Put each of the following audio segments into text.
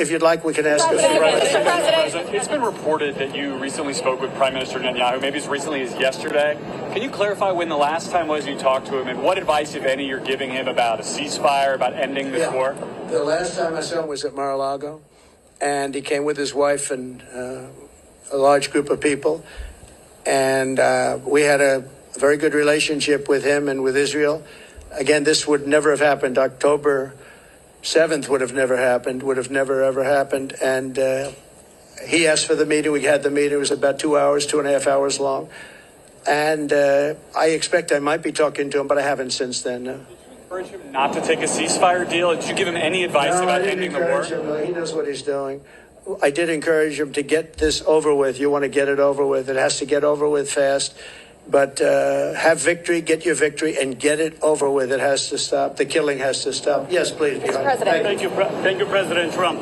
If you'd like, we can ask a few President, it's been reported that you recently spoke with Prime Minister Netanyahu, maybe as recently as yesterday. Can you clarify when the last time was you talked to him, and what advice, if any, you're giving him about a ceasefire, about ending this war? The last time I saw him was at Mar-a-Lago, and he came with his wife and a large group of people, and we had a very good relationship with him and with Israel. Again, this would never have happened. October 7th would have never happened, would have never, ever happened. And he asked for the meeting. We had the meeting. It was about 2 hours, 2.5 hours long. And I expect I might be talking to him, but I haven't since then. No. Did you encourage him not to take a ceasefire deal? Did you give him any advice about ending the war? Him. He knows what he's doing. I did encourage him to get this over with. You want to get it over with. It has to get over with fast. But have victory, get your victory, and get it over with. It has to stop. The killing has to stop. Yes, please. Mr. President. Thank you, President Trump.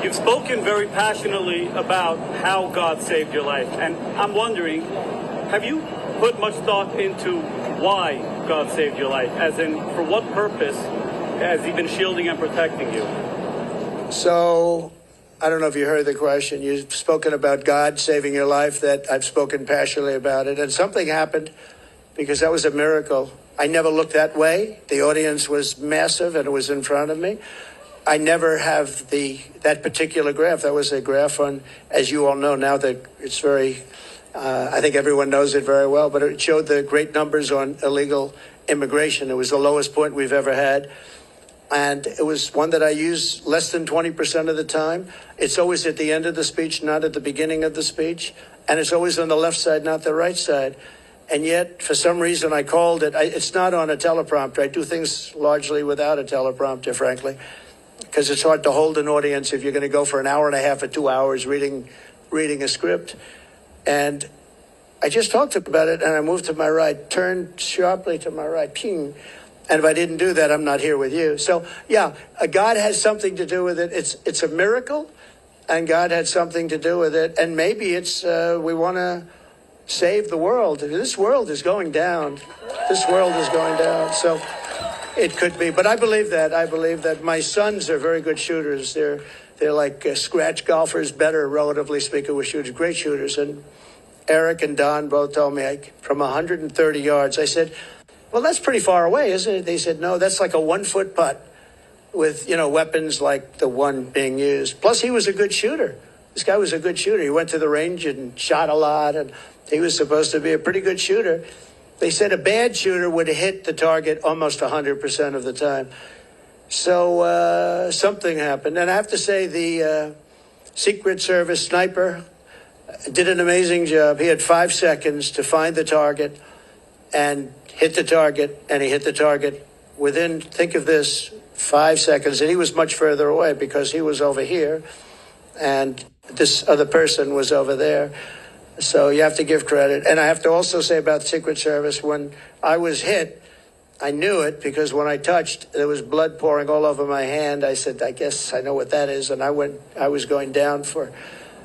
You've spoken very passionately about how God saved your life. And I'm wondering, have you put much thought into why God saved your life? As in, for what purpose has he been shielding and protecting you? So, I don't know if you heard the question. You've spoken about God saving your life. That I've spoken passionately about it. And something happened because that was a miracle. I never looked that way. The audience was massive and it was in front of me. I never have that particular graph. That was a graph on, as you all know now, that it's very, I think everyone knows it very well, but it showed the great numbers on illegal immigration. It was the lowest point we've ever had. And it was one that I use less than 20% of the time. It's always at the end of the speech, not at the beginning of the speech. And it's always on the left side, not the right side. And yet, for some reason, I called it. It's not on a teleprompter. I do things largely without a teleprompter, frankly, because it's hard to hold an audience if you're going to go for an hour and a half or 2 hours reading a script. And I just talked about it, and I moved to my right, turned sharply to my right, ping. And if I didn't do that, I'm not here with you. So, yeah, God has something to do with it. It's a miracle, and God had something to do with it. And maybe it's we want to save the world. This world is going down. This world is going down. So it could be. But I believe that. I believe that my sons are very good shooters. They're like scratch golfers, better, relatively speaking, with shooters, great shooters. And Eric and Don both told me from 130 yards. I said, well, that's pretty far away, isn't it? They said, no, that's like a 1-foot putt with, weapons like the one being used. Plus, he was a good shooter. This guy was a good shooter. He went to the range and shot a lot, and he was supposed to be a pretty good shooter. They said a bad shooter would hit the target almost 100% of the time. So something happened. And I have to say the Secret Service sniper did an amazing job. He had 5 seconds to find the target and hit the target, and he hit the target within, think of this, 5 seconds. And he was much further away because he was over here, and this other person was over there. So you have to give credit. And I have to also say about the Secret Service, when I was hit, I knew it because when I touched, there was blood pouring all over my hand. I said, I guess I know what that is. And I was going down for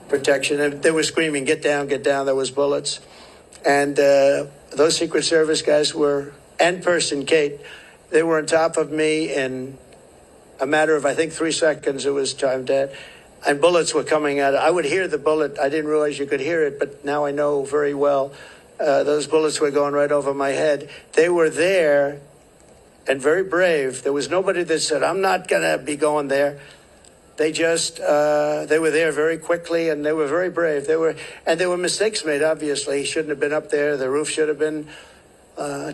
protection. And they were screaming, get down, get down. There was bullets. And those Secret Service guys were, and person, Kate, they were on top of me in a matter of, I think, 3 seconds. It was time dead. And bullets were coming out. I would hear the bullet. I didn't realize you could hear it, but now I know very well. Those bullets were going right over my head. They were there and very brave. There was nobody that said, I'm not going to be going there. They just, they were there very quickly, and they were very brave. There were mistakes made, obviously. He shouldn't have been up there. The roof should have been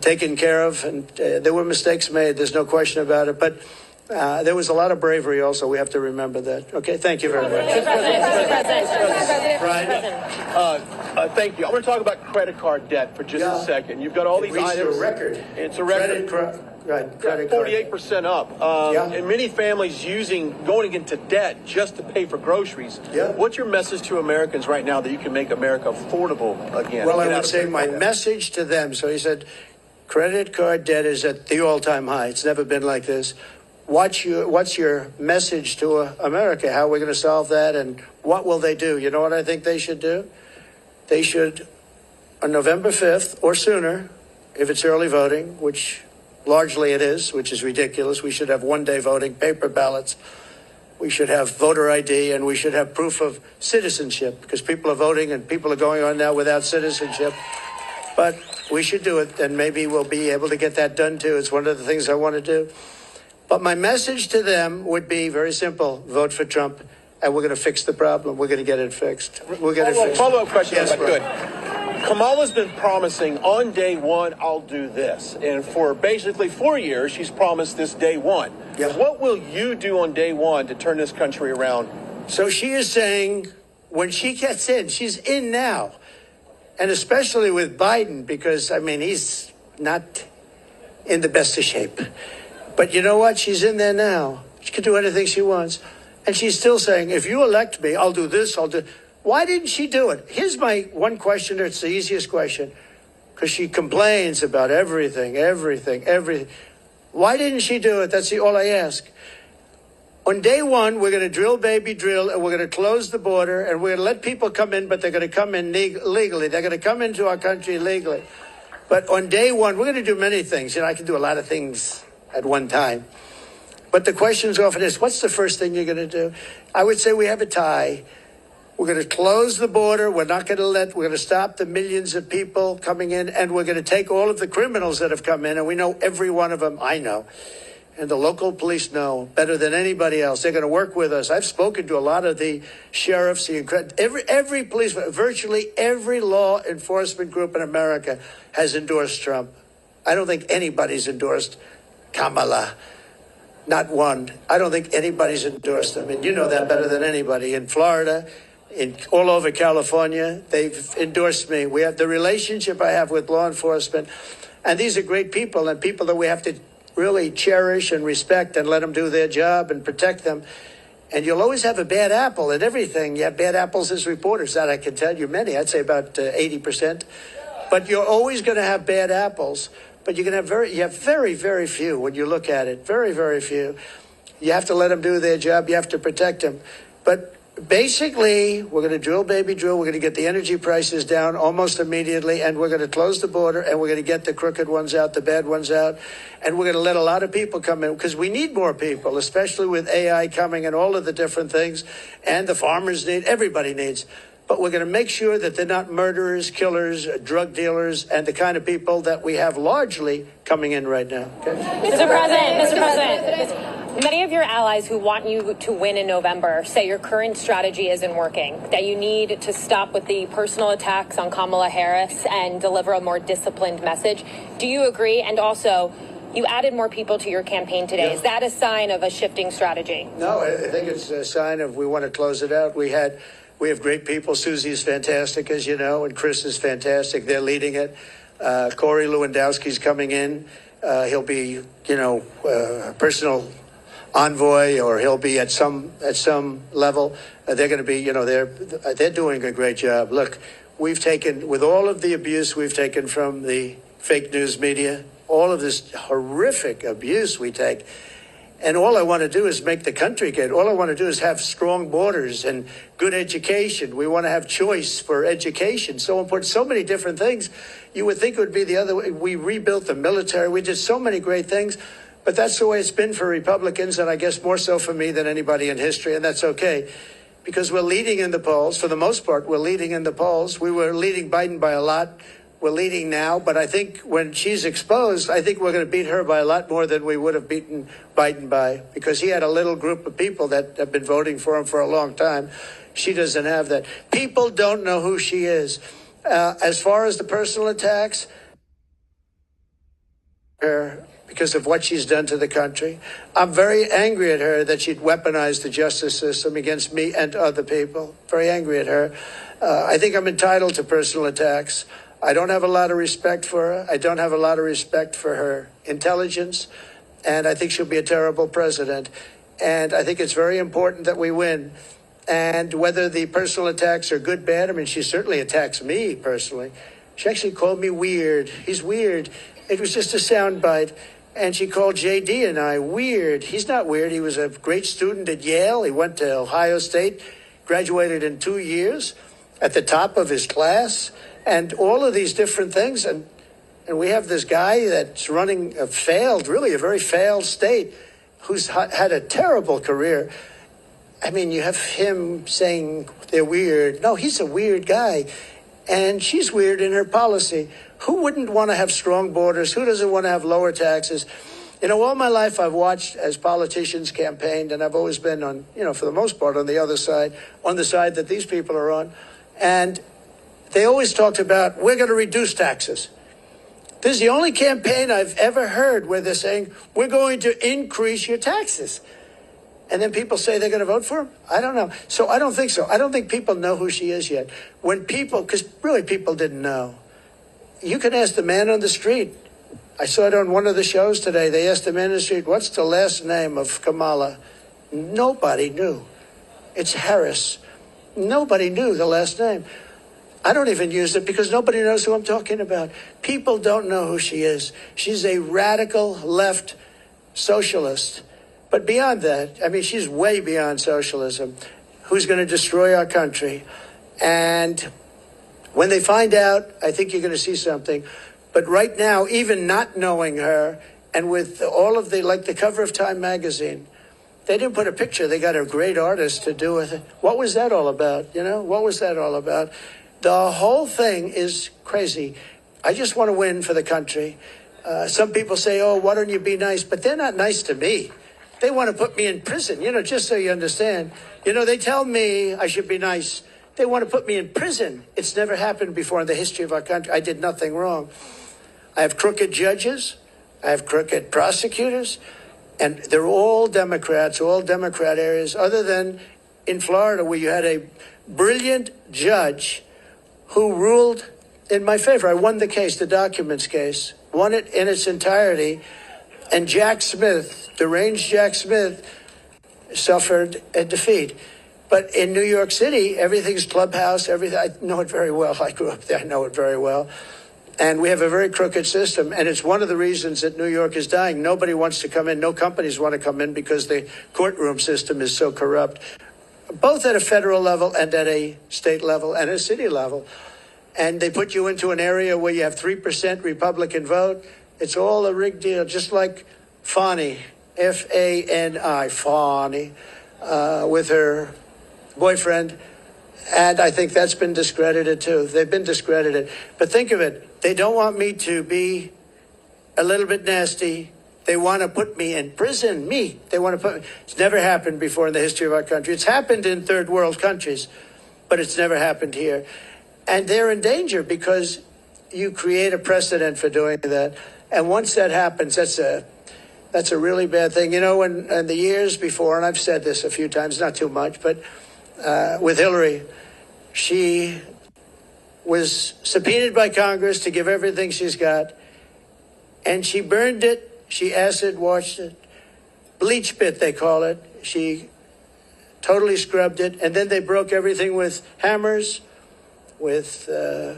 taken care of, and there were mistakes made. There's no question about it. But there was a lot of bravery also. We have to remember that. Okay, thank you very much. Brian, thank you. I want to talk about credit card debt for just a second. You've got all these items. A record. It's a record. Credit 48% up. And many families going into debt just to pay for groceries. Yeah. What's your message to Americans right now that you can make America affordable again? Well, I would say my message to them. So he said, credit card debt is at the all-time high. It's never been like this. What's your message to America? How are we going to solve that? And what will they do? You know what I think they should do? They should, on November 5th or sooner, if it's early voting, which largely it is, which is ridiculous. We should have one-day voting, paper ballots. We should have voter ID, and we should have proof of citizenship, because people are voting and people are going on now without citizenship. But we should do it, and maybe we'll be able to get that done too. It's one of the things I want to do. But my message to them would be very simple: vote for Trump, and we're going to fix the problem. We're going to get it fixed. We're going to fix it. Follow-up question. Yes, Good. Kamala's been promising on day one, I'll do this. And for basically 4 years, she's promised this day one. Yeah. What will you do on day one to turn this country around? So she is saying when she gets in, she's in now. And especially with Biden, because, I mean, he's not in the best of shape. But you know what? She's in there now. She can do anything she wants. And she's still saying, if you elect me, I'll do this, I'll do... Why didn't she do it? Here's my one question. It's the easiest question. Because she complains about everything. Why didn't she do it? That's all I ask. On day one, we're going to drill, baby, drill, and we're going to close the border, and we're going to let people come in, but they're going to come in legally. They're going to come into our country legally. But on day one, we're going to do many things. You know, I can do a lot of things at one time. But the question is often is, what's the first thing you're going to do? I would say we have a tie. We're going to close the border. We're going to stop the millions of people coming in, and we're going to take all of the criminals that have come in, and we know every one of them. I know. And the local police know better than anybody else. They're going to work with us. I've spoken to a lot of the sheriffs, every police, virtually every law enforcement group in America has endorsed Trump. I don't think anybody's endorsed Kamala. Not one. I don't think anybody's endorsed them. And you know that better than anybody. In Florida, all over California, they've endorsed me. We have the relationship I have with law enforcement. And these are great people, and people that we have to really cherish and respect and let them do their job and protect them. And you'll always have a bad apple in everything. You have bad apples as reporters. That I can tell you many. I'd say about 80%. But you're always going to have bad apples. But you have very, very few when you look at it. Very, very few. You have to let them do their job. You have to protect them. But basically, we're going to drill, baby, drill. We're going to get the energy prices down almost immediately, and we're going to close the border, and we're going to get the crooked ones out, the bad ones out, and we're going to let a lot of people come in, because we need more people, especially with AI coming and all of the different things, and the farmers need, everybody needs. But we're going to make sure that they're not murderers, killers, drug dealers, and the kind of people that we have largely coming in right now. Okay? Mr. President, many of your allies who want you to win in November say your current strategy isn't working, that you need to stop with the personal attacks on Kamala Harris and deliver a more disciplined message. Do you agree? And also, you added more people to your campaign today. Yeah. Is that a sign of a shifting strategy? No, I think it's a sign of we want to close it out. We have great people. Susie's fantastic, as you know, and Chris is fantastic. They're leading it. Corey Lewandowski's coming in. He'll be, personal envoy, or he'll be at some level. They're going to be, they're doing a great job. Look, we've taken, with all of the abuse we've taken from the fake news media, all of this horrific abuse we take, and all I want to do is make the country good. All I want to do is have strong borders and good education. We want to have choice for education. So important, so many different things. You would think it would be the other way. We rebuilt the military. We did so many great things. But that's the way it's been for Republicans, and I guess more so for me than anybody in history, and that's okay. Because we're leading in the polls. For the most part, we're leading in the polls. We were leading Biden by a lot. We're leading now, but I think when she's exposed, I think we're going to beat her by a lot more than we would have beaten Biden by, because he had a little group of people that have been voting for him for a long time. She doesn't have that. People don't know who she is. As far as the personal attacks, because of what she's done to the country, I'm very angry at her that she'd weaponized the justice system against me and other people. Very angry at her. I think I'm entitled to personal attacks. I don't have a lot of respect for her. I don't have a lot of respect for her intelligence. And I think she'll be a terrible president. And I think it's very important that we win. And whether the personal attacks are good, bad, I mean, she certainly attacks me personally. She actually called me weird. He's weird. It was just a soundbite. And she called JD and I weird. He's not weird. He was a great student at Yale. He went to Ohio State, graduated in 2 years, at the top of his class. And all of these different things. And we have this guy that's running a very failed state, who's had a terrible career. I mean, you have him saying they're weird. No, he's a weird guy. And she's weird in her policy. Who wouldn't want to have strong borders? Who doesn't want to have lower taxes? You know, all my life I've watched as politicians campaigned, and I've always been on, you know, for the most part on the other side, on the side that these people are on. And they always talked about, we're going to reduce taxes. This is the only campaign I've ever heard where they're saying, we're going to increase your taxes. And then people say they're going to vote for him? I don't know. So I don't think so. I don't think people know who she is yet. When people, because really people didn't know. You can ask the man on the street. I saw it on one of the shows today. They asked the man on the street, what's the last name of Kamala? Nobody knew. It's Harris. Nobody knew the last name. I don't even use it because nobody knows who I'm talking about. People don't know who she is. She's a radical left socialist. But beyond that, I mean, she's way beyond socialism, who's going to destroy our country. And when they find out, I think you're going to see something. But right now, even not knowing her, and with all of the, like the cover of Time magazine, they didn't put a picture. They got a great artist to do it. What was that all about? You know, what was that all about? The whole thing is crazy. I just want to win for the country. Some people say, oh, why don't you be nice? But they're not nice to me. They want to put me in prison, you know, just so you understand. You know, they tell me I should be nice. They want to put me in prison. It's never happened before in the history of our country. I did nothing wrong. I have crooked judges. I have crooked prosecutors. And they're all Democrats, all Democrat areas, other than in Florida, where you had a brilliant judge who ruled in my favor. I won the case, the documents case, won it in its entirety. And Jack Smith, deranged Jack Smith, suffered a defeat. But in New York City, everything's clubhouse, everything. I know it very well. I grew up there. I know it very well. And we have a very crooked system. And it's one of the reasons that New York is dying. Nobody wants to come in. No companies want to come in because the courtroom system is so corrupt, both at a federal level and at a state level and a city level. And they put you into an area where you have 3% Republican vote. It's all a rigged deal, just like Fani, F-A-N-I, Fani, with her boyfriend. And I think that's been discredited, too. They've been discredited. But think of it. They don't want me to be a little bit nasty. They want to put me in prison. Me. They want to put me. It's never happened before in the history of our country. It's happened in third world countries, but it's never happened here. And they're in danger because you create a precedent for doing that. And once that happens, that's a really bad thing. You know, in the years before, and I've said this a few times, not too much, but with Hillary, she was subpoenaed by Congress to give everything she's got, and she burned it, she acid washed it, bleach pit they call it. She totally scrubbed it, and then they broke everything with hammers, with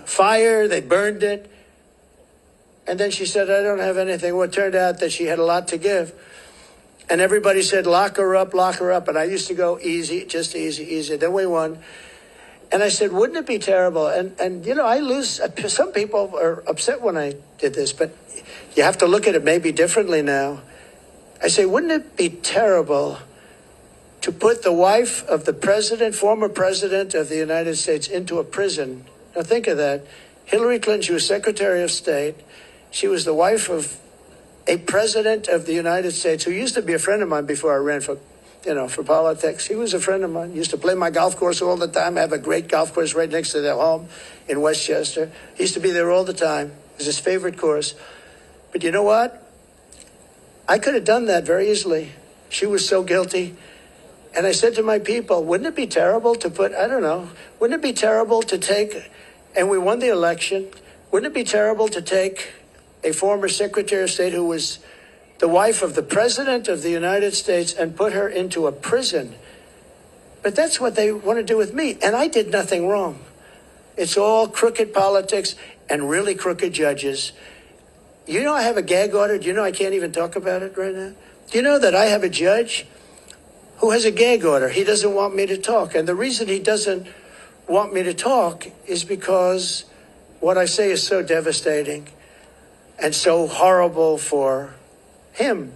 fire, they burned it. And then she said, I don't have anything. Well, it turned out that she had a lot to give. And everybody said, lock her up, lock her up. And I used to go easy, just easy, easy. Then we won. And I said, wouldn't it be terrible? And you know, I lose. Some people are upset when I did this, but you have to look at it maybe differently now. I say, wouldn't it be terrible to put the wife of the president, former president of the United States, into a prison? Now think of that. Hillary Clinton, she was Secretary of State. She was the wife of a president of the United States who used to be a friend of mine before I ran for politics. He was a friend of mine. He used to play my golf course all the time. I have a great golf course right next to their home in Westchester. He used to be there all the time. It was his favorite course. But you know what? I could have done that very easily. She was so guilty. And I said to my people, wouldn't it be terrible to put, I don't know, wouldn't it be terrible to take, and we won the election, wouldn't it be terrible to take a former Secretary of State who was the wife of the President of the United States and put her into a prison? But that's what they want to do with me. And I did nothing wrong. It's all crooked politics and really crooked judges. You know I have a gag order. Do you know I can't even talk about it right now? Do you know that I have a judge who has a gag order? He doesn't want me to talk. And the reason he doesn't want me to talk is because what I say is so devastating and so horrible for him.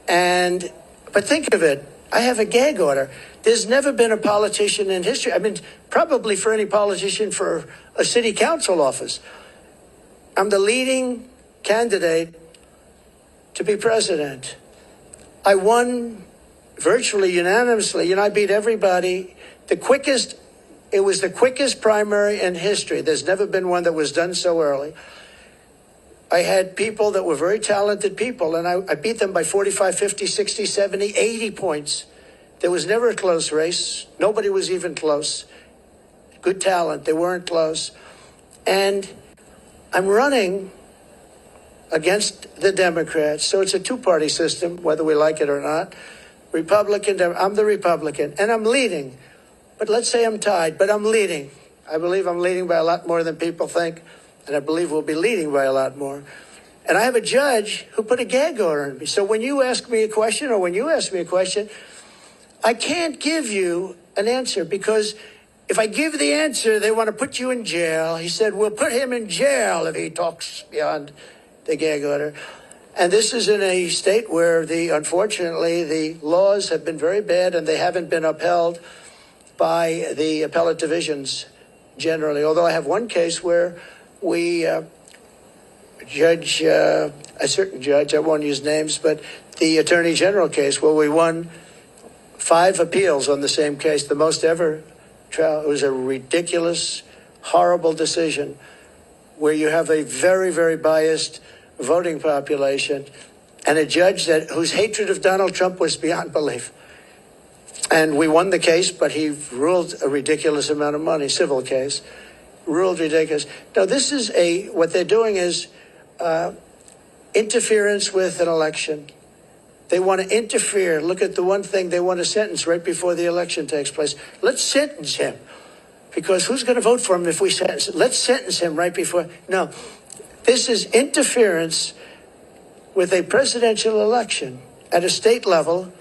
But think of it. I have a gag order. There's never been a politician in history. I mean, probably for any politician for a city council office. I'm the leading candidate to be president. I won virtually unanimously. I beat everybody. It was the quickest primary in history. There's never been one that was done so early. I had people that were very talented people, and I beat them by 45, 50, 60, 70, 80 points. There was never a close race. Nobody was even close. Good talent. They weren't close. And I'm running against the Democrats. So it's a two-party system, whether we like it or not. Republican, I'm the Republican, and I'm leading. But let's say I'm tied, but I'm leading. I believe I'm leading by a lot more than people think. And I believe we'll be leading by a lot more. And I have a judge who put a gag order on me. So when you ask me a question, or when you ask me a question, I can't give you an answer, because if I give the answer, they want to put you in jail. He said, we'll put him in jail if he talks beyond the gag order. And this is in a state where unfortunately, the laws have been very bad, and they haven't been upheld by the appellate divisions generally. Although I have one case where we a certain judge, I won't use names, but the Attorney General case where we won 5 appeals on the same case, the most ever trial. It was a ridiculous, horrible decision where you have a very, very biased voting population and a judge whose hatred of Donald Trump was beyond belief. And we won the case, but he ruled a ridiculous amount of money, civil case. Ruled ridiculous. Now, this is what they're doing is interference with an election. They want to interfere. Look at the one thing they want to sentence right before the election takes place. Let's sentence him. Because who's going to vote for him if we sentence him? Let's sentence him right before. No, this is interference with a presidential election at a state level.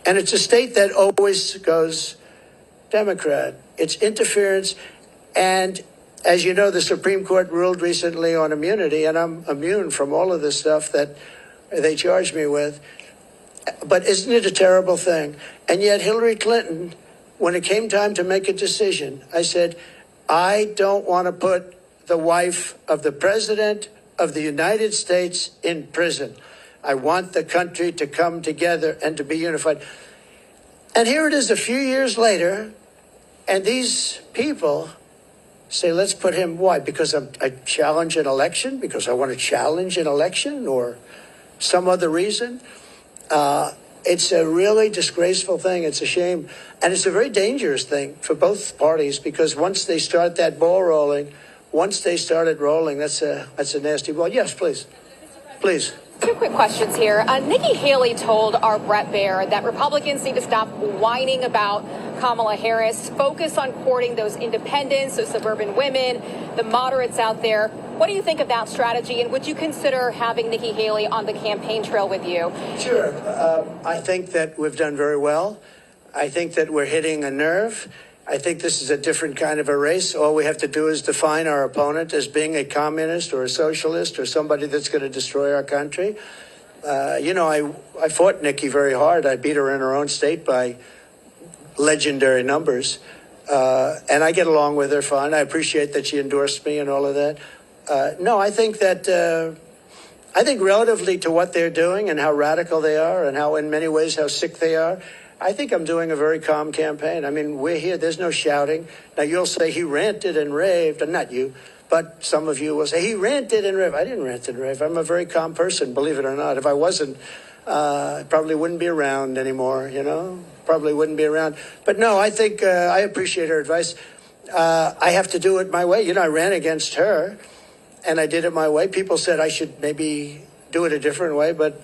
And it's a state that always goes Democrat. It's interference. And as you know, the Supreme Court ruled recently on immunity, and I'm immune from all of this stuff that they charged me with. But isn't it a terrible thing? And yet Hillary Clinton, when it came time to make a decision, I said, I don't want to put the wife of the President of the United States in prison. I want the country to come together and to be unified. And here it is a few years later, and these people say, let's put him, why? Because I challenge an election? Because I want to challenge an election, or some other reason? It's a really disgraceful thing. It's a shame. And it's a very dangerous thing for both parties, because once they start that ball rolling, once they started rolling, that's a nasty ball. Yes, please. Please. 2 quick questions here. Nikki Haley told our Brett Baer that Republicans need to stop whining about Kamala Harris, focus on courting those independents, those suburban women, the moderates out there. What do you think of that strategy, and would you consider having Nikki Haley on the campaign trail with you? Sure. I think that we've done very well. I think that we're hitting a nerve. I think this is a different kind of a race. All we have to do is define our opponent as being a communist or a socialist or somebody that's going to destroy our country. I fought Nikki very hard. I beat her in her own state by legendary numbers. And I get along with her fine. I appreciate that she endorsed me and all of that. I think relatively to what they're doing and how radical they are and how in many ways how sick they are, I think I'm doing a very calm campaign. I mean, we're here. There's no shouting. Now, you'll say he ranted and raved, and not you, but some of you will say he ranted and raved. I didn't rant and rave. I'm a very calm person, believe it or not. If I wasn't, I probably wouldn't be around anymore, probably wouldn't be around. But no, I think I appreciate her advice. I have to do it my way. I ran against her, and I did it my way. People said I should maybe do it a different way, but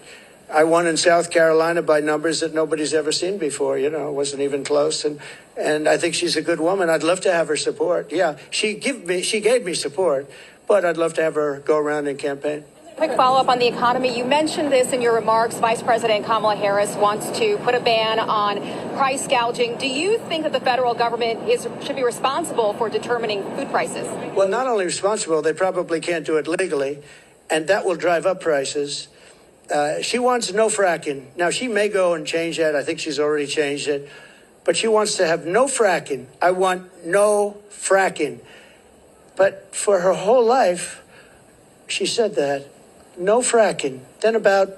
I won in South Carolina by numbers that nobody's ever seen before. It wasn't even close. And I think she's a good woman. I'd love to have her support. Yeah, she gave me support, but I'd love to have her go around and campaign. Quick follow-up on the economy. You mentioned this in your remarks. Vice President Kamala Harris wants to put a ban on price gouging. Do you think that the federal government should be responsible for determining food prices? Well, not only responsible, they probably can't do it legally, and that will drive up prices. She wants no fracking. Now, she may go and change that. I think she's already changed it. But she wants to have no fracking. I want no fracking. But for her whole life, she said that. No fracking. Then about,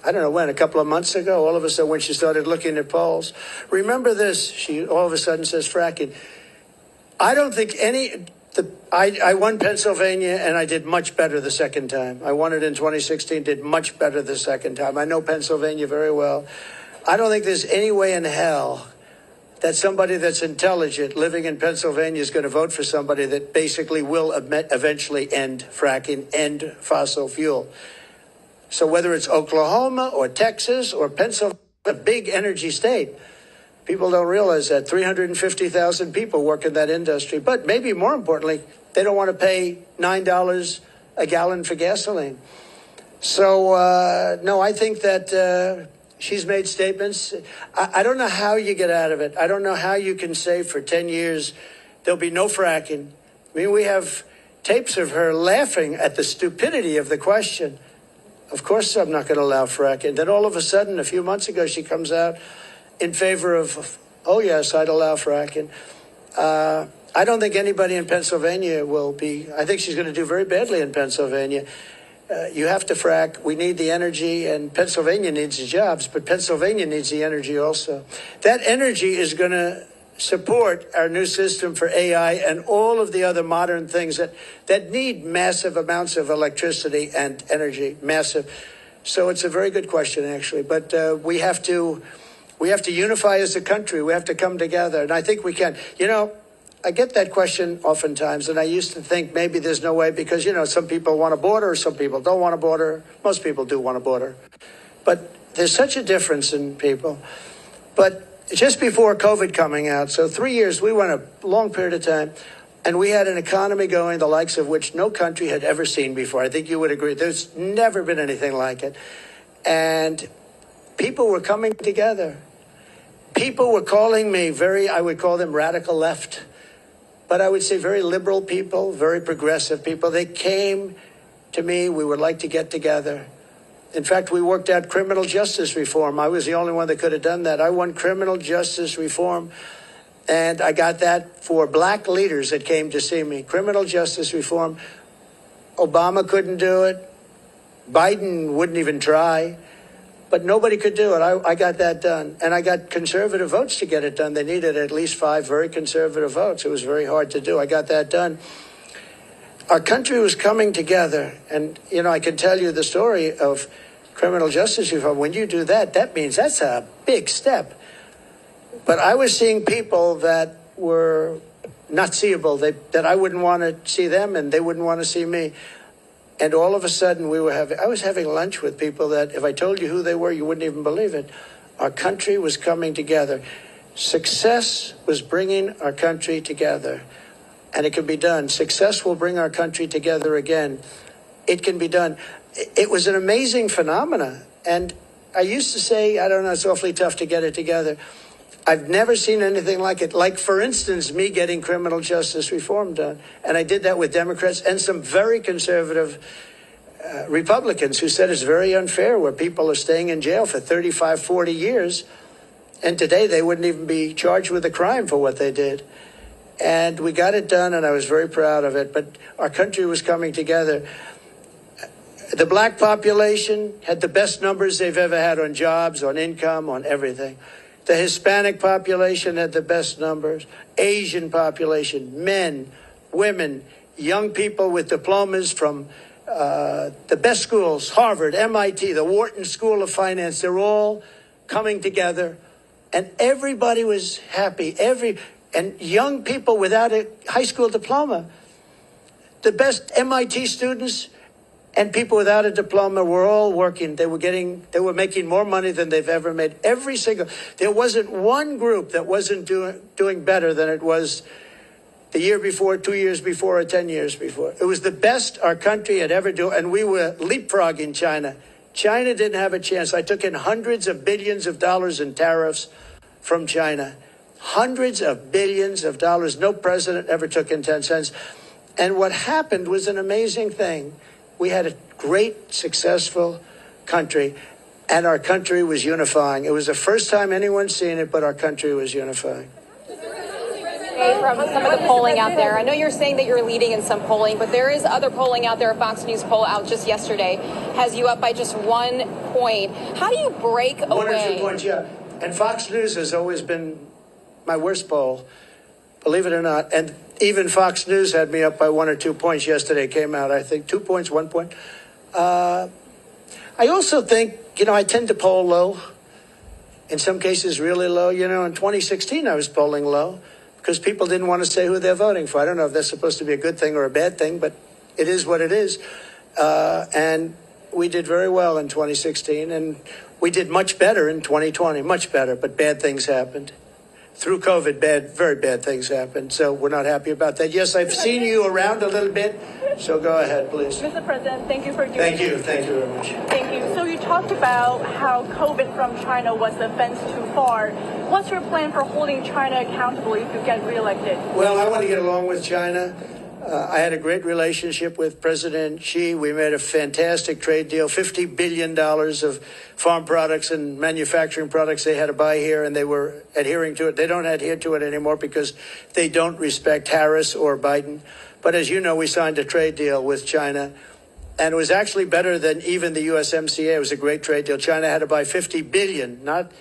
I don't know when, a couple of months ago, all of a sudden when she started looking at polls, remember this, she all of a sudden says fracking. I don't think I won Pennsylvania and I did much better the second time. I won it in 2016, did much better the second time. I know Pennsylvania very well. I don't think there's any way in hell that somebody that's intelligent living in Pennsylvania is going to vote for somebody that basically will eventually end fracking, end fossil fuel. So whether it's Oklahoma or Texas or Pennsylvania, a big energy state, people don't realize that 350,000 people work in that industry. But maybe more importantly, they don't want to pay $9 a gallon for gasoline. So, no, I think that she's made statements. I don't know how you get out of it. I don't know how you can say for 10 years there'll be no fracking. I mean, we have tapes of her laughing at the stupidity of the question. Of course I'm not going to allow fracking. Then all of a sudden, a few months ago, she comes out in favor of, oh, yes, I'd allow fracking. I don't think anybody in Pennsylvania will be, I think she's going to do very badly in Pennsylvania. You have to frack. We need the energy, and Pennsylvania needs the jobs, but Pennsylvania needs the energy also. That energy is going to support our new system for AI and all of the other modern things that need massive amounts of electricity and energy, massive. So it's a very good question, actually. But we have to unify as a country. We have to come together, and I think we can. You know, I get that question oftentimes, and I used to think maybe there's no way because, you know, some people want a border, some people don't want a border. Most people do want a border. But there's such a difference in people. But just before COVID coming out, so 3 years, we went a long period of time, and we had an economy going the likes of which no country had ever seen before. I think you would agree. There's never been anything like it. And people were coming together. People were calling me I would call them radical left. But I would say very liberal people, very progressive people. They came to me. We would like to get together. In fact, we worked out criminal justice reform. I was the only one that could have done that. I won criminal justice reform, and I got that for black leaders that came to see me. Criminal justice reform. Obama couldn't do it. Biden wouldn't even try. But nobody could do it. I got that done. And I got conservative votes to get it done. They needed at least 5 very conservative votes. It was very hard to do. I got that done. Our country was coming together. And, you know, I can tell you the story of criminal justice reform. When you do that, that means that's a big step. But I was seeing people that were not seeable, that I wouldn't want to see them and they wouldn't want to see me. And all of a sudden, I was having lunch with people that if I told you who they were, you wouldn't even believe it. Our country was coming together. Success was bringing our country together. And it can be done. Success will bring our country together again. It can be done. It was an amazing phenomena. And I used to say, I don't know, it's awfully tough to get it together. I've never seen anything like it. Like, for instance, me getting criminal justice reform done. And I did that with Democrats and some very conservative Republicans who said it's very unfair where people are staying in jail for 35, 40 years. And today they wouldn't even be charged with a crime for what they did. And we got it done, and I was very proud of it. But our country was coming together. The black population had the best numbers they've ever had on jobs, on income, on everything. The Hispanic population had the best numbers. Asian population, men, women, young people with diplomas from the best schools, Harvard, MIT, the Wharton School of Finance. They're all coming together, and everybody was happy. And young people without a high school diploma. The best MIT students and people without a diploma were all working. They were making more money than they've ever made. There wasn't one group that wasn't doing better than it was the year before, 2 years before, or 10 years before. It was the best our country had ever done, and we were leapfrogging China. China didn't have a chance. I took in hundreds of billions of dollars in tariffs from China. Hundreds of billions of dollars. No president ever took in 10 cents. And what happened was an amazing thing. We had a great, successful country, and our country was unifying. It was the first time anyone's seen it, but our country was unifying. From some of the polling out there, I know you're saying that you're leading in some polling, but there is other polling out there. A Fox News poll out just yesterday has you up by just 1 point. How do you break away? 1 or 2 points, yeah. And Fox News has always been my worst poll, believe it or not. And even Fox News had me up by 1 or 2 points yesterday. Came out, I think, 2 points, 1 point. I also think, I tend to poll low. In some cases, really low. In 2016, I was polling low, because people didn't want to say who they're voting for. I don't know if that's supposed to be a good thing or a bad thing, but it is what it is. And we did very well in 2016, and we did much better in 2020, much better, but bad things happened. Through COVID, very bad things happened, so we're not happy about that. Yes, I've seen you around a little bit, so go ahead, please. Mr. President, thank you for doing this. Thank you very much. Thank you. So you talked about how COVID from China was a fence too far. What's your plan for holding China accountable if you get reelected? Well, I want to get along with China. I had a great relationship with President Xi. We made a fantastic trade deal, $50 billion of farm products and manufacturing products they had to buy here, and they were adhering to it. They don't adhere to it anymore because they don't respect Harris or Biden. But as you know, we signed a trade deal with China, and it was actually better than even the USMCA. It was a great trade deal. China had to buy $50 billion, not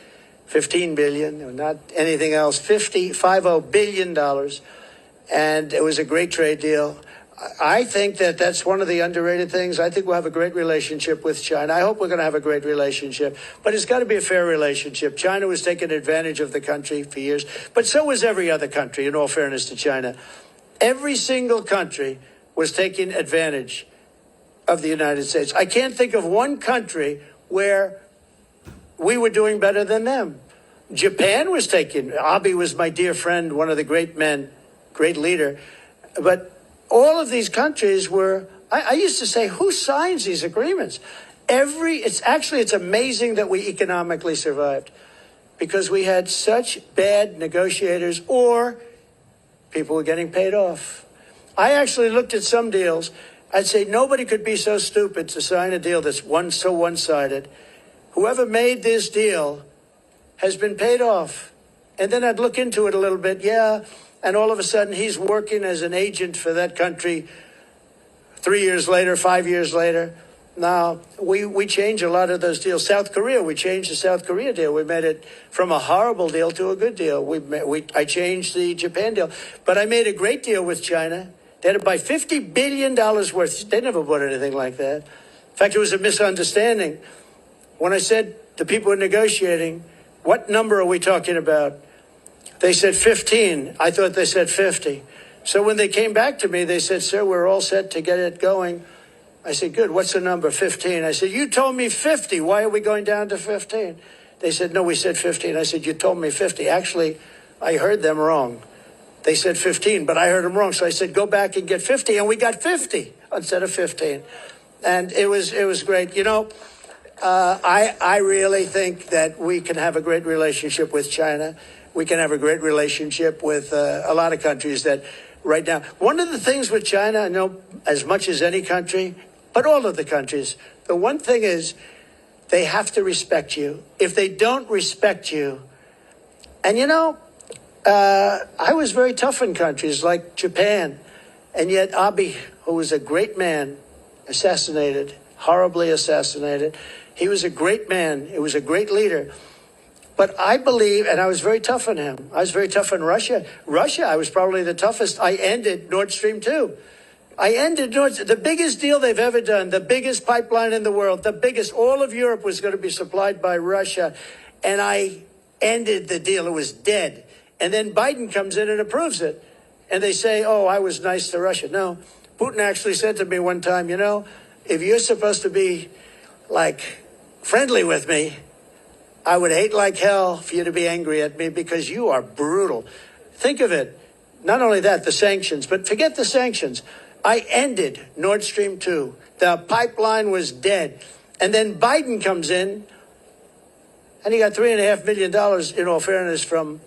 $15 billion, not anything else, $50 billion. And it was a great trade deal. I think that that's one of the underrated things. I think we'll have a great relationship with China. I hope we're going to have a great relationship, but it's got to be a fair relationship. China was taking advantage of the country for years, but so was every other country, in all fairness to China. Every single country was taking advantage of the United States. I can't think of one country where we were doing better than them. Japan was taking, Abe was my dear friend, one of the great men, great leader. But all of these countries were, I used to say, who signs these agreements? It's amazing that we economically survived because we had such bad negotiators, or people were getting paid off. I actually looked at some deals. I'd say nobody could be so stupid to sign a deal that's so one-sided. Whoever made this deal has been paid off. And then I'd look into it a little bit. Yeah. And all of a sudden, he's working as an agent for that country 3 years later, 5 years later. Now, we changed a lot of those deals. South Korea, we changed the South Korea deal. We made it from a horrible deal to a good deal. I changed the Japan deal. But I made a great deal with China. They had to buy $50 billion worth. They never bought anything like that. In fact, it was a misunderstanding. When I said the people were negotiating, what number are we talking about? They said 15. I thought they said 50. So when they came back to me, they said, sir, we're all set to get it going. I said, good. What's the number? 15. I said, you told me 50. Why are we going down to 15? They said, no, we said 15. I said, you told me 50. Actually, I heard them wrong. They said 15, but I heard them wrong. So I said, go back and get 50. And we got 50 instead of 15. And it was great. I really think that we can have a great relationship with China. We can have a great relationship with a lot of countries that right now. One of the things with China, I know as much as any country, but all of the countries, the one thing is they have to respect you. If they don't respect you, and I was very tough in countries like Japan, and yet Abe, who was a great man, assassinated, horribly assassinated. He was a great man. He was a great leader. But I believe, and I was very tough on him. I was very tough on Russia. I was probably the toughest. I ended Nord Stream 2. The biggest deal they've ever done, the biggest pipeline in the world, the biggest. All of Europe was going to be supplied by Russia. And I ended the deal. It was dead. And then Biden comes in and approves it. And they say, oh, I was nice to Russia. No, Putin actually said to me one time, if you're supposed to be friendly with me, I would hate like hell for you to be angry at me because you are brutal. Think of it. Not only that, the sanctions, but forget the sanctions. I ended Nord Stream 2. The pipeline was dead. And then Biden comes in and he got $3.5 million, in all fairness, from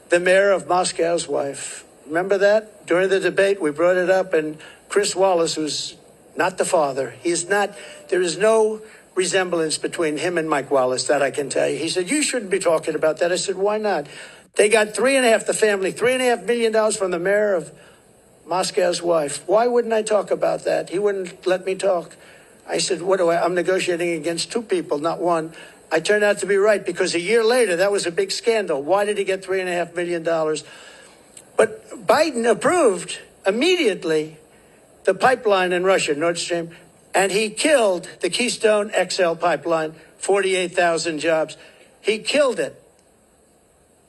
the mayor of Moscow's wife. Remember that? During the debate, we brought it up, and Chris Wallace, who's not the father, there is no resemblance between him and Mike Wallace, that I can tell you. He said, you shouldn't be talking about that. I said, why not? They got the family, $3.5 million from the mayor of Moscow's wife. Why wouldn't I talk about that? He wouldn't let me talk. I said, I'm negotiating against two people, not one. I turned out to be right because a year later, that was a big scandal. Why did he get $3.5 million? But Biden approved immediately the pipeline in Russia, Nord Stream, and he killed the Keystone XL pipeline, 48,000 jobs. He killed it.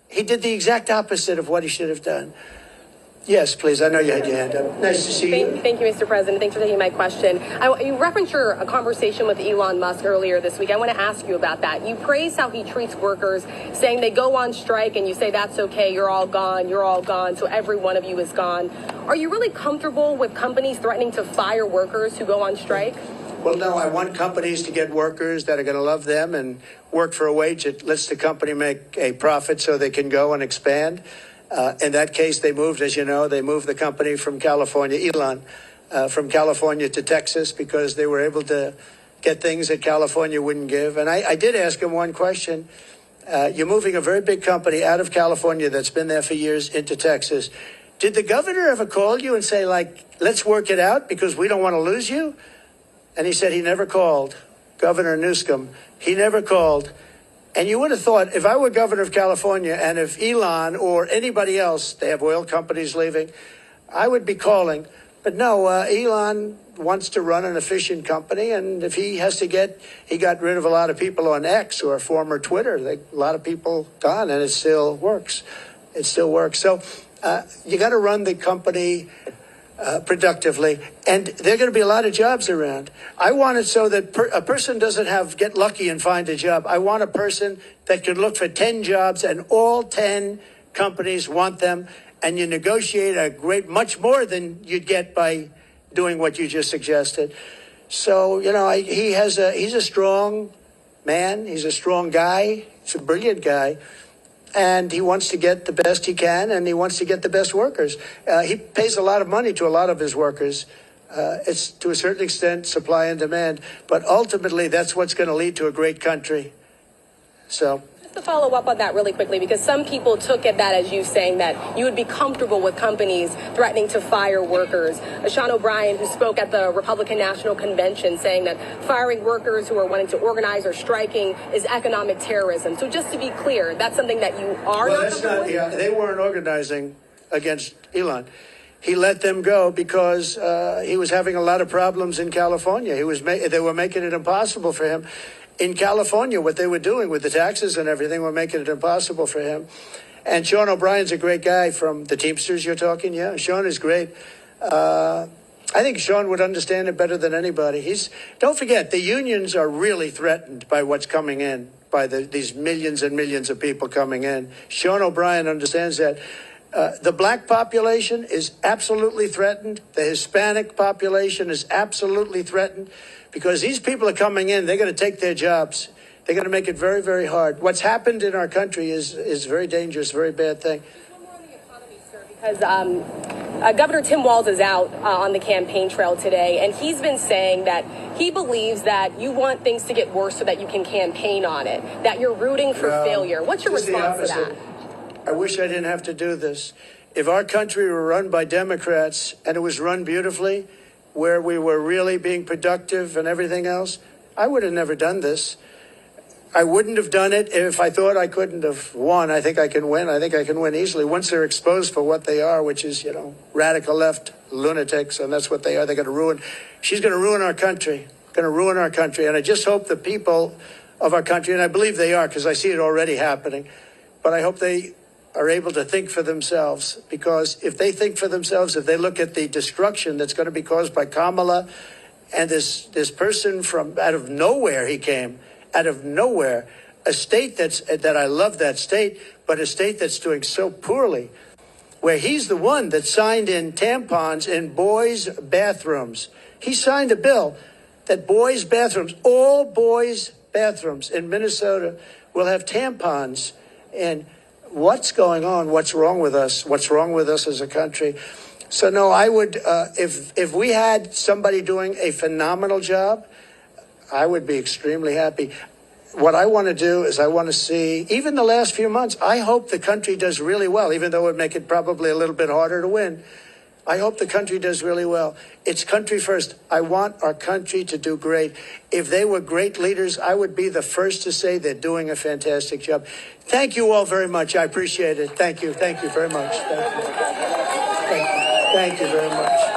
He did the exact opposite of what he should have done. Yes, please. I know you had your hand up. Nice to see you. Thank you, Mr. President. Thanks for taking my question. You referenced your conversation with Elon Musk earlier this week. I want to ask you about that. You praise how he treats workers, saying they go on strike and you say, that's okay, you're all gone, so every one of you is gone. Are you really comfortable with companies threatening to fire workers who go on strike? Well, no, I want companies to get workers that are going to love them and work for a wage that lets the company make a profit so they can go and expand. In that case, they moved, as you know, they moved the company from California, Elon, from California to Texas because they were able to get things that California wouldn't give. And I did ask him one question. You're moving a very big company out of California that's been there for years into Texas. Did the governor ever call you and say, like, let's work it out because we don't want to lose you? And he said he never called. Governor Newsom, he never called. And you would have thought, if I were governor of California and if Elon or anybody else, they have oil companies leaving, I would be calling. But no, Elon wants to run an efficient company. And if he has to he got rid of a lot of people on X or former Twitter. A lot of people gone and it still works. It still works. So you got to run the company productively, and there are going to be a lot of jobs around. I want it so that a person doesn't get lucky and find a job. I want a person that can look for 10 jobs and all 10 companies want them, and you negotiate much more than you'd get by doing what you just suggested. So, he's a strong man. He's a strong guy. He's a brilliant guy. And he wants to get the best he can, and he wants to get the best workers. He pays a lot of money to a lot of his workers. It's, to a certain extent, supply and demand. But ultimately, that's what's going to lead to a great country. So... To follow up on that really quickly, because some people took at that as you saying that you would be comfortable with companies threatening to fire workers. Sean O'Brien, who spoke at the Republican National Convention, saying that firing workers who are wanting to organize or striking is economic terrorism. So just to be clear, that's something that you are well, not that's comfortable not. with? Yeah, they weren't organizing against Elon. He let them go because he was having a lot of problems in California. They were making it impossible for him. In California, what they were doing with the taxes and everything were making it impossible for him. And Sean O'Brien's a great guy from the Teamsters you're talking. Yeah, Sean is great. I think Sean would understand it better than anybody. Don't forget, the unions are really threatened by what's coming in, by these millions and millions of people coming in. Sean O'Brien understands that. The black population is absolutely threatened. The Hispanic population is absolutely threatened. Because these people are coming in, they're going to take their jobs. They're going to make it very, very hard. What's happened in our country is very dangerous, very bad thing. One more on the economy, sir, because Governor Tim Walz is out on the campaign trail today, and he's been saying that he believes that you want things to get worse so that you can campaign on it, that you're rooting for failure. What's your response to that? I wish I didn't have to do this. If our country were run by Democrats and it was run beautifully, where we were really being productive and everything else, I would have never done this. I wouldn't have done it if I thought I couldn't have won. I think I can win. I think I can win easily. Once they're exposed for what they are, which is, radical left lunatics, and that's what they are. They're going to ruin. She's going to ruin our country. Going to ruin our country. And I just hope the people of our country, and I believe they are because I see it already happening, but I hope they are able to think for themselves, because if they think for themselves, if they look at the destruction that's going to be caused by Kamala and this person from out of nowhere, he came out of nowhere, a state that I love that state, but a state that's doing so poorly, where he's the one that signed in tampons in boys' bathrooms. He signed a bill that boys' bathrooms, all boys' bathrooms in Minnesota will have tampons. And what's going on? What's wrong with us? What's wrong with us as a country? So no, I would, if we had somebody doing a phenomenal job, I would be extremely happy. What I want to do is I want to see, even the last few months, I hope the country does really well, even though it would make it probably a little bit harder to win. I hope the country does really well. It's country first. I want our country to do great. If they were great leaders, I would be the first to say they're doing a fantastic job. Thank you all very much. I appreciate it. Thank you. Thank you very much. Thank you. Thank you very much.